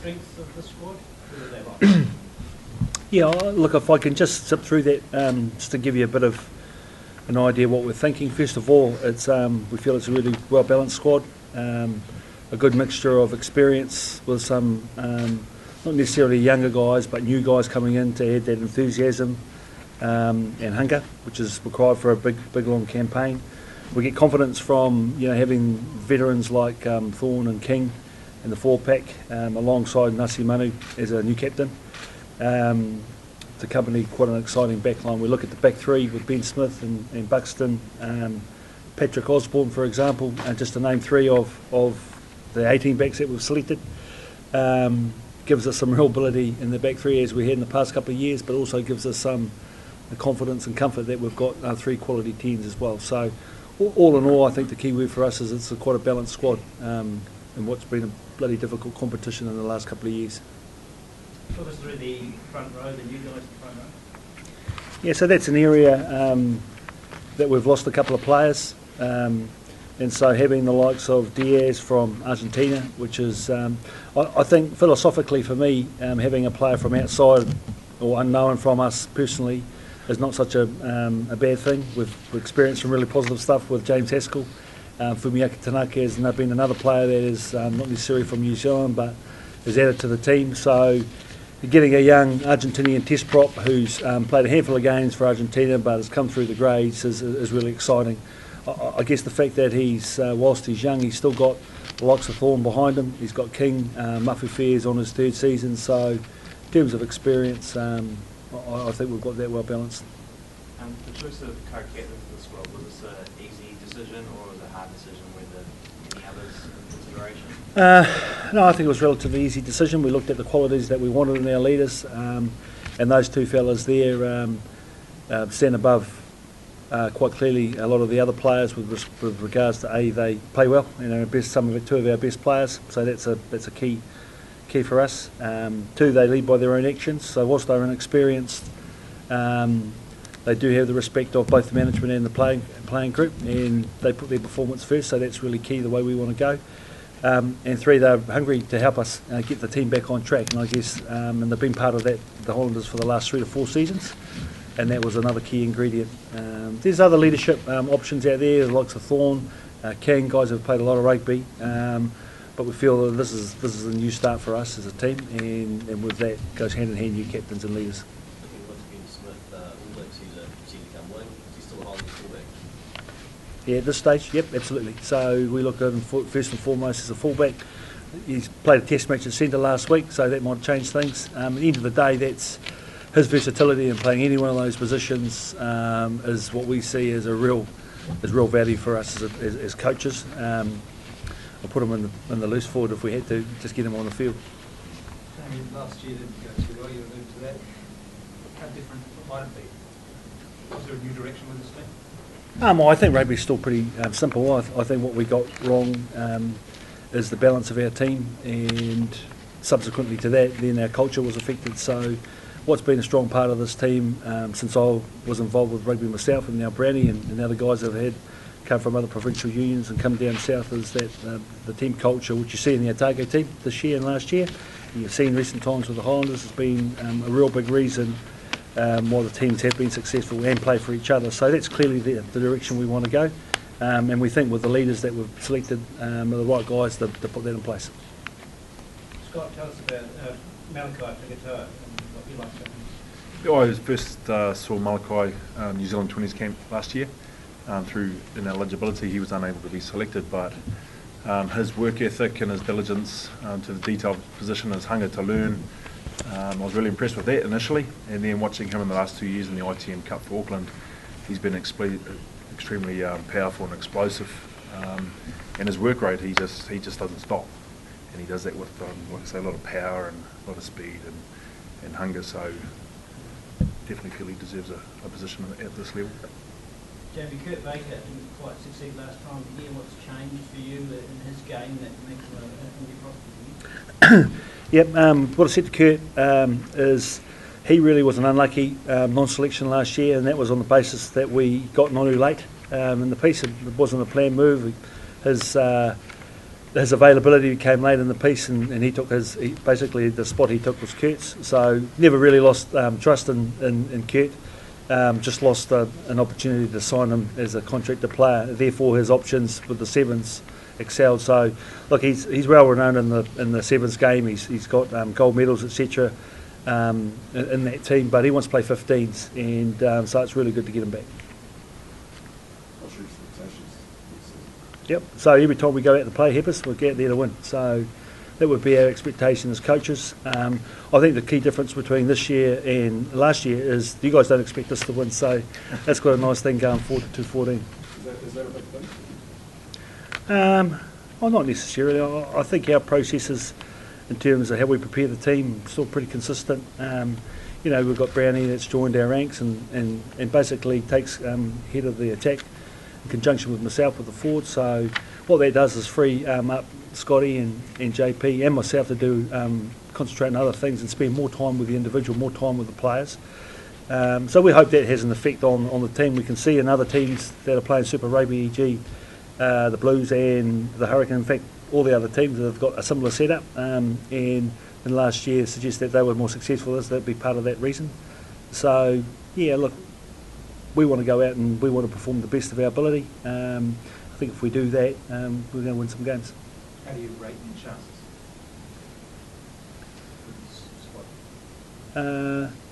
strengths of the squad? What are they like? Yeah, look, if I can just zip through that, just to give you a bit of an idea what we're thinking. First of all, it's we feel it's a really well-balanced squad, a good mixture of experience with some not necessarily younger guys, but new guys coming in to add that enthusiasm and hunger, which is required for a big long campaign. We get confidence from having veterans like Thorne and King in the 4-pack, alongside Nasi Manu as a new captain. To accompany quite an exciting backline. We look at the back three with Ben Smith and Buxton, Patrick Osborne, for example, and just to name three of the 18 backs that we've selected. Gives us some real ability in the back three as we had in the past couple of years, but also gives us some confidence and comfort that we've got 3 quality 10s as well. So all in all, I think the key word for us is it's quite a balanced squad in what's been a bloody difficult competition in the last couple of years. Talk us through the front row, the new guys in the front row. Yeah, so that's an area that we've lost a couple of players. And so having the likes of Diaz from Argentina, which is, I think philosophically for me, having a player from outside or unknown from us personally is not such a bad thing. We've experienced some really positive stuff with James Haskell. Fumiaki Tanaka has been another player that is not necessarily from New Zealand, but is added to the team. So getting a young Argentinian test prop who's played a handful of games for Argentina but has come through the grades is really exciting. I guess the fact that he's, whilst he's young, he's still got the likes of Thorne behind him. He's got King, Mafufai's on his 3rd season. So in terms of experience, I think we've got that well balanced. The choice of co-captain for the squad, was this an easy decision or was it a hard decision with any others in consideration? No, I think it was a relatively easy decision. We looked at the qualities that we wanted in our leaders, and those two fellas there stand above quite clearly a lot of the other players with regards to they play well. Two of our best players, so that's a key for us. 2, they lead by their own actions. So whilst they're inexperienced, they do have the respect of both the management and the playing group, and they put their performance first. So that's really key the way we want to go. And 3, they're hungry to help us get the team back on track, and I guess and they've been part of that, the Highlanders, for the last 3 to 4 seasons, and that was another key ingredient. There's other leadership options out there, the likes of Thorne, King, guys who've played a lot of rugby, but we feel that this is a new start for us as a team, and with that goes hand in hand new captains and leaders. Yeah, at this stage, yep, absolutely. So we look at him first and foremost as a fullback. He's played a test match at centre last week, so that might change things. At the end of the day, that's his versatility in playing any one of those positions is what we see as real value for us as coaches. I'll put him in the loose forward if we had to, just get him on the field. Last year didn't go too well, you alluded to that. How different might it be? Was there a new direction with this team? I think rugby's still pretty simple. I think what we got wrong is the balance of our team, and subsequently to that, then our culture was affected. So what's been a strong part of this team since I was involved with rugby myself, and now Brownie and the other guys that have had come from other provincial unions and come down south, is that the team culture, which you see in the Otago team this year and last year, and you've seen recent times with the Highlanders, has been a real big reason why the teams have been successful and play for each other. So that's clearly the direction we want to go, and we think with the leaders that we've selected are the right guys to put that in place. Scott, tell us about Malachi Fingatoa and what you like about him. I first saw Malachi New Zealand 20s camp last year. Through ineligibility, he was unable to be selected, but his work ethic and his diligence to the detailed position, his hunger to learn, I was really impressed with that initially, and then watching him in the last 2 years in the ITM Cup for Auckland, he's been extremely powerful and explosive, and his work rate, he just doesn't stop, and he does that with like I say, a lot of power and a lot of speed and hunger. So definitely feel he deserves a position at this level. Jamie, Kurt Baker didn't quite succeed last time of the year. What's changed for you in his game that makes him a new prospect for you? Yep, what I said to Kurt is he really was an unlucky non-selection last year, and that was on the basis that we got Nonu late in the piece. It wasn't a planned move. His his availability came late in the piece, and he took basically the spot he took was Kurt's. So never really lost trust in Kurt. Just lost an opportunity to sign him as a contractor player. Therefore, his options with the Sevens excelled. So, look, he's well renowned in the Sevens game. He's got gold medals, etc. In that team, but he wants to play 15s, and so it's really good to get him back. What's your expectations? Yep. So every time we go out to play Heppers, we'll get there to win. So that would be our expectation as coaches. I think the key difference between this year and last year is you guys don't expect us to win, so that's got a nice thing going forward to 214. Is that a big thing? Well, not necessarily. I think our processes in terms of how we prepare the team still pretty consistent. We've got Brownie that's joined our ranks and basically takes head of the attack in conjunction with myself with the forward. So what that does is free up Scotty and JP and myself to do concentrate on other things and spend more time with the individual, more time with the players. So we hope that has an effect on the team. We can see in other teams that are playing Super Rugby, e.g. The Blues and the Hurricane, in fact all the other teams that have got a similar setup, and in last year suggest that they were more successful. That'd be part of that reason. So yeah, look, we want to go out and we want to perform the best of our ability. I think if we do that, we're going to win some games. How do you rate your chances?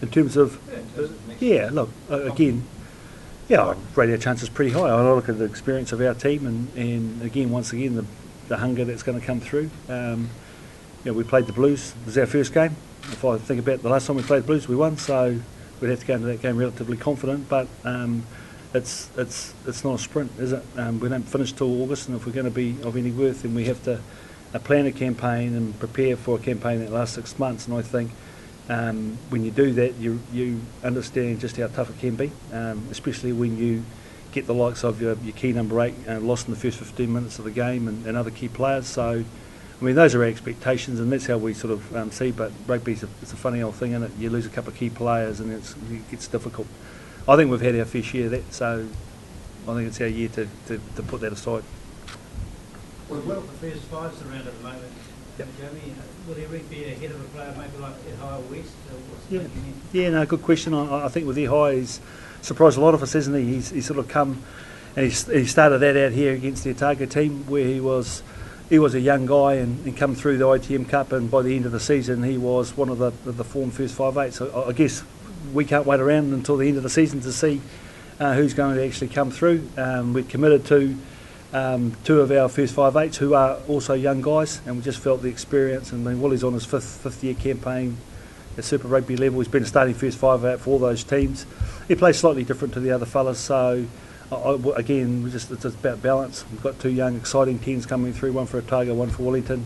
In terms of, again, I rate our chances pretty high. I look at the experience of our team and again, once again, the hunger that's going to come through. We played the Blues. It was our first game. If I think about the last time we played the Blues, we won, so we'd have to go into that game relatively confident, but it's not a sprint, is it? We don't finish till August, and if we're going to be of any worth, then we have to plan a campaign and prepare for a campaign that lasts 6 months. And I think when you do that, you understand just how tough it can be, especially when you get the likes of your key number 8 lost in the first 15 minutes of the game and other key players. So, I mean, those are our expectations, and that's how we sort of see. But rugby's it's a funny old thing, isn't it? You lose a couple of key players, and it gets difficult. I think we've had our fair share of that, so I think it's our year to put that aside. Well, the first five's around at the moment. Yep. Jamie, will he be ahead of a player maybe like High West? Or what's the Yeah. thinking? Yeah, no, good question. I think with High, he's surprised a lot of us, hasn't he? He's sort of come, and he started that out here against the Otago team, where he was a young guy and come through the ITM Cup, and by the end of the season he was one of the form first 5'8". So I guess we can't wait around until the end of the season to see who's going to actually come through. We're committed to 2 of our first 5'8" who are also young guys, and we just felt the experience. And I mean, Willie's on his fifth year campaign at Super Rugby level. He's been a starting first 5'8" for all those teams. He plays slightly different to the other fellas, so again, it's about balance. We've got 2 young, exciting teams coming through, one for Otago, one for Wellington,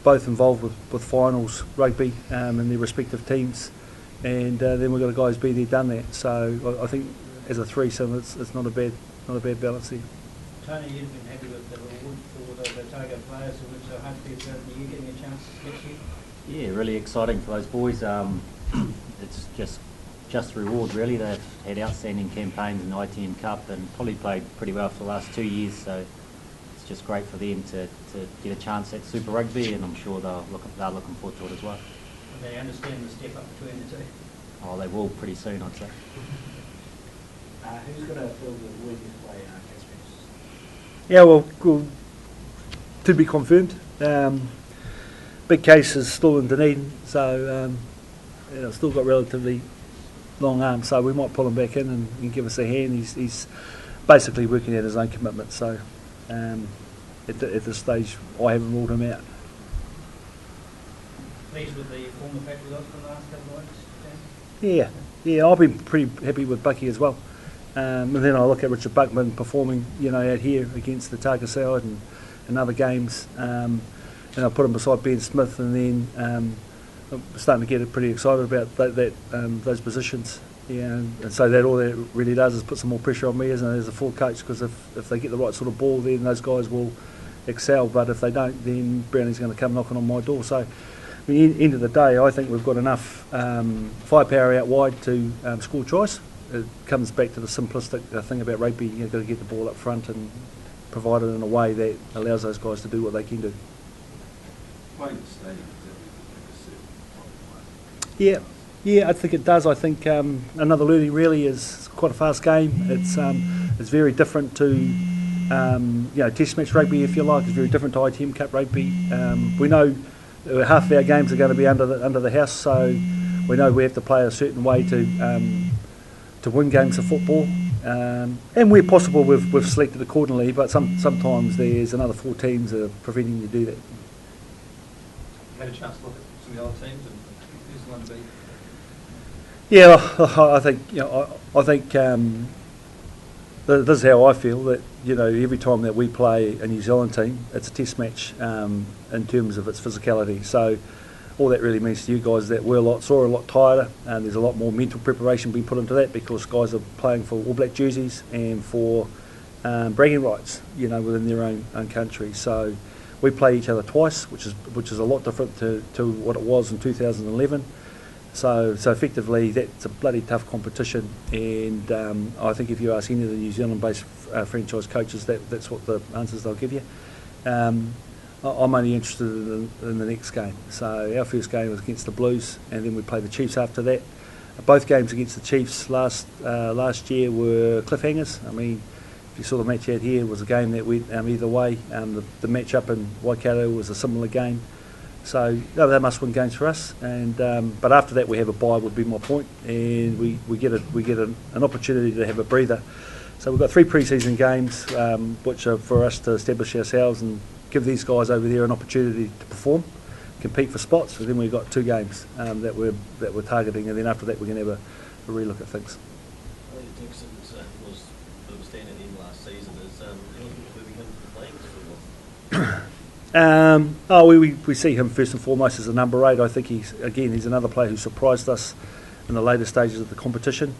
both involved with finals rugby in their respective teams. And then we've got a guy who's been there, done that. So I think as a threesome, it's not a bad balance there. Tony, you've been happy with the reward for the Otago players, which I hope throughout the year getting a chance next year? Yeah, really exciting for those boys. It's just reward really. They've had outstanding campaigns in the ITM Cup and probably played pretty well for the last 2 years, so it's just great for them to get a chance at Super Rugby, and I'm sure they're looking forward to it as well. They understand the step up between the two. Oh, they will pretty soon, I'd say. Who's going to fill the void this way, Casper? Yeah, well, to be confirmed. Big Case is still in Dunedin, so still got relatively long arms, so we might pull him back in and give us a hand. He's basically working out his own commitment, so at this stage I haven't ruled him out. Pleased with the form of fact results from the last couple of weeks? Yeah, I've been pretty happy with Bucky as well. And then I look at Richard Buckman performing, out here against the Otago side and other games, and I put him beside Ben Smith, and then I'm starting to get pretty excited about those positions. Yeah, and so that all that really does is put some more pressure on me as a full coach, because if they get the right sort of ball, then those guys will excel. But if they don't, then Brownie's going to come knocking on my door. So at the end of the day, I think we've got enough firepower out wide to score tries. It comes back to the simplistic thing about rugby. You've got to get the ball up front and provide it in a way that allows those guys to do what they can do. playing the stadium, does that make a certain Yeah, I think it does. I think another learning really is quite a fast game. It's very different to Test match rugby, if you like. It's very different to ITM Cup rugby. We know half of our games are going to be under the house, so we know we have to play a certain way to win games of football. And where possible, we've selected accordingly. But sometimes there's another 4 teams that are preventing you to do that. Had a chance to look at some of the other teams and who's the one to beat? Yeah, I think this is how I feel, that every time that we play a New Zealand team, it's a test match in terms of its physicality. So all that really means to you guys is that we're a lot sore, a lot tireder, and there's a lot more mental preparation being put into that because guys are playing for All Black jerseys and for bragging rights, within their own country. So we play each other twice, which is a lot different to what it was in 2011. So effectively, that's a bloody tough competition, and I think if you ask any of the New Zealand-based franchise coaches, that's what the answers they'll give you. I'm only interested in the next game. So our first game was against the Blues, and then we played the Chiefs after that. Both games against the Chiefs last year were cliffhangers. I mean, if you saw the match out here, it was a game that went either way. The match up in Waikato was a similar game. So they must win games for us, and but after that we have a bye, would be my point, and we get an opportunity to have a breather. So we've got 3 pre-season games, which are for us to establish ourselves and give these guys over there an opportunity to perform, compete for spots. And then we've got 2 games that we're targeting, and then after that we're going to have a relook at things. I think Dixon was a bit of a standing in last season. Is anything moving him to the flanks? We see him first and foremost as a number 8. I think he's another player who surprised us in the later stages of the competition,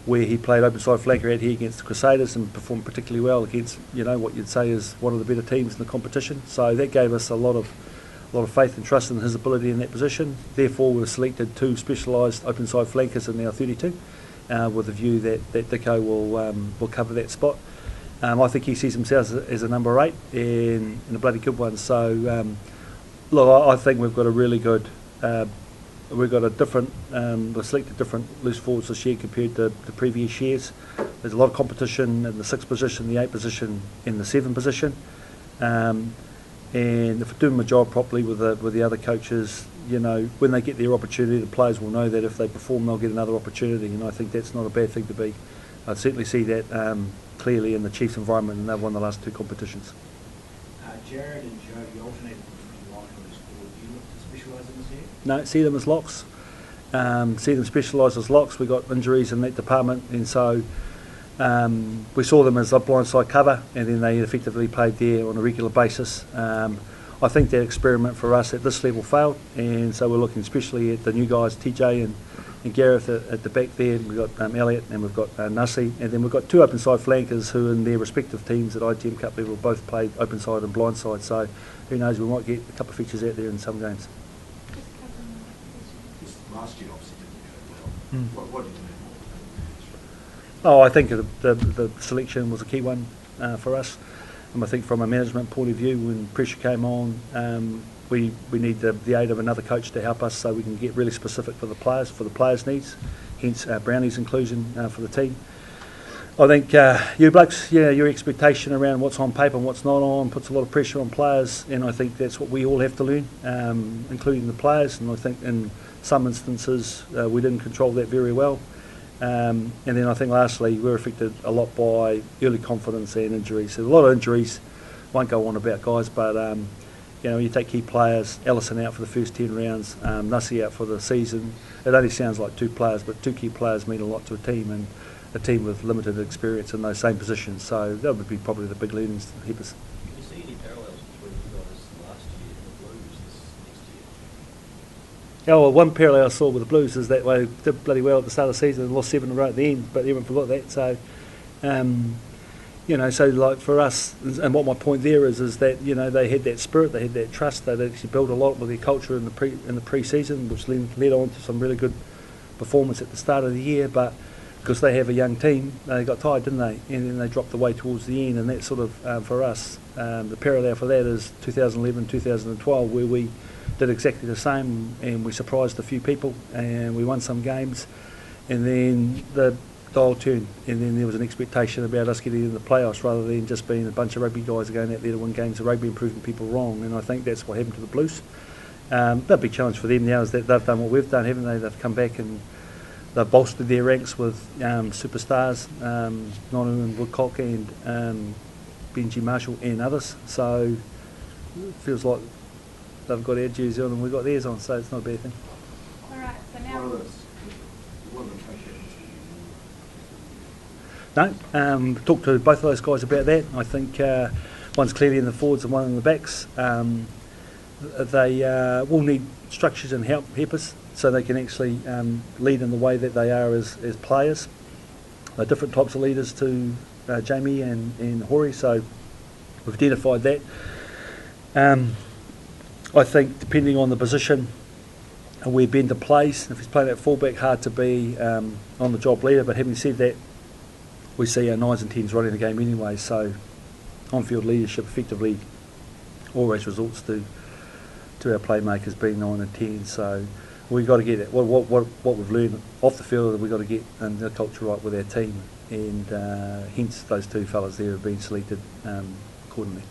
where he played open side flanker out here against the Crusaders and performed particularly well against what you'd say is one of the better teams in the competition. So that gave us a lot of faith and trust in his ability in that position. Therefore, we've selected 2 specialised open side flankers in our 32, with a view that Dicko will cover that spot. I think he sees himself as a number 8 and a bloody good one. So, I think we've got a really good. We've got a different. We've selected different loose forwards this year compared to the previous years. There's a lot of competition in the 6th position, the 8th position, and the 7th position. And if we're doing my job properly with the other coaches, when they get their opportunity, the players will know that if they perform, they'll get another opportunity. And I think that's not a bad thing to be. I certainly see that clearly in the Chiefs environment, and they've won the last 2 competitions. Jared and Joe, you alternated between lock and loose forward. Do you look to specialise in this area? No, see them as locks. See them specialise as locks. We got injuries in that department, and so we saw them as a blindside cover, and then they effectively played there on a regular basis. I think that experiment for us at this level failed, and so we're looking especially at the new guys, TJ and Gareth at the back there. We've got Elliot and we've got Nussi, and then we've got 2 open side flankers who in their respective teams at ITM Cup level both played open side and blind side, so who knows, we might get a couple of features out there in some games. This last year obviously didn't go well. What did you do Oh, I think the selection was a key one for us, and I think from a management point of view, when pressure came on, we need the aid of another coach to help us so we can get really specific for the players' needs, hence Brownie's inclusion for the team. I think you blokes, your expectation around what's on paper and what's not on puts a lot of pressure on players, and I think that's what we all have to learn, including the players, and I think in some instances we didn't control that very well. And then I think lastly, we were affected a lot by early confidence and injuries. So a lot of injuries, won't go on about guys, but you take key players, Ellison out for the first 10 rounds, Nussi out for the season. It only sounds like 2 players, but 2 key players mean a lot to a team, and a team with limited experience in those same positions. So that would be probably the big learnings to help us. Can you see any parallels between you guys last year and the Blues this next year? Oh, well, one parallel I saw with the Blues is that they did bloody well at the start of the season and lost 7 in a row at the end, but everyone forgot that. So, so like for us, and what my point there is that they had that spirit, they had that trust, they'd actually built a lot with their culture in the pre-season, which led on to some really good performance at the start of the year. But because they have a young team, they got tired, didn't they? And then they dropped away towards the end, and that's sort of, for us, the parallel for that is 2011, 2012, where we did exactly the same, and we surprised a few people, and we won some games, and then the dial turned, and then there was an expectation about us getting into the playoffs rather than just being a bunch of rugby guys going out there to win games of rugby and proving people wrong, and I think that's what happened to the Blues. The big challenge for them now is that they've done what we've done, haven't they? They've come back and they've bolstered their ranks with superstars, Nonu and Woodcock and Benji Marshall and others, so it feels like they've got our jersey on and we've got theirs on, so it's not a bad thing. All right, so One now. of those, one of the coaches. No, talked to both of those guys about that. I think one's clearly in the forwards and one in the backs. They will need structures and helpers so they can actually lead in the way that they are as players. They're different types of leaders to Jamie and Hori, so we've identified that. I think depending on the position and where Bender plays, if he's playing at fullback, hard to be on the job leader, but having said that, we see our 9s and 10s running the game anyway, so on-field leadership effectively always resorts to our playmakers being 9 and 10, so we've got to get it. What we've learned off the field, we've got to get the culture right with our team, and hence those two fellas there have been selected accordingly.